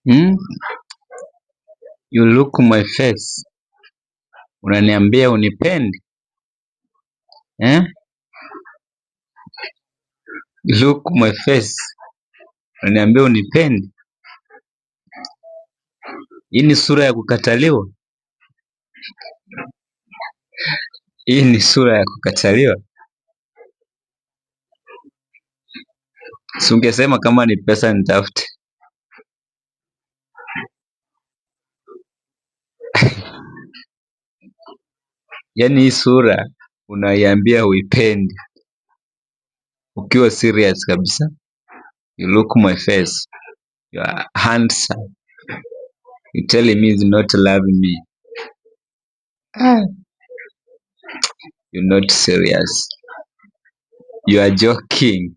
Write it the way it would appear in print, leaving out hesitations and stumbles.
Hmm? You look my face. Unaniambia unipendi? Eh? You look my face. Unaniambia unipendi? Hii ni sura ya kukataliwa? Hii ni sura ya kukataliwa? Si ungesema kama ni pesa nitafute. Yaani hii sura unaiambia huipendi ukiwa serious kabisa. You look my face. You are handsome. You telling me is not loving me. You're not serious. You are joking.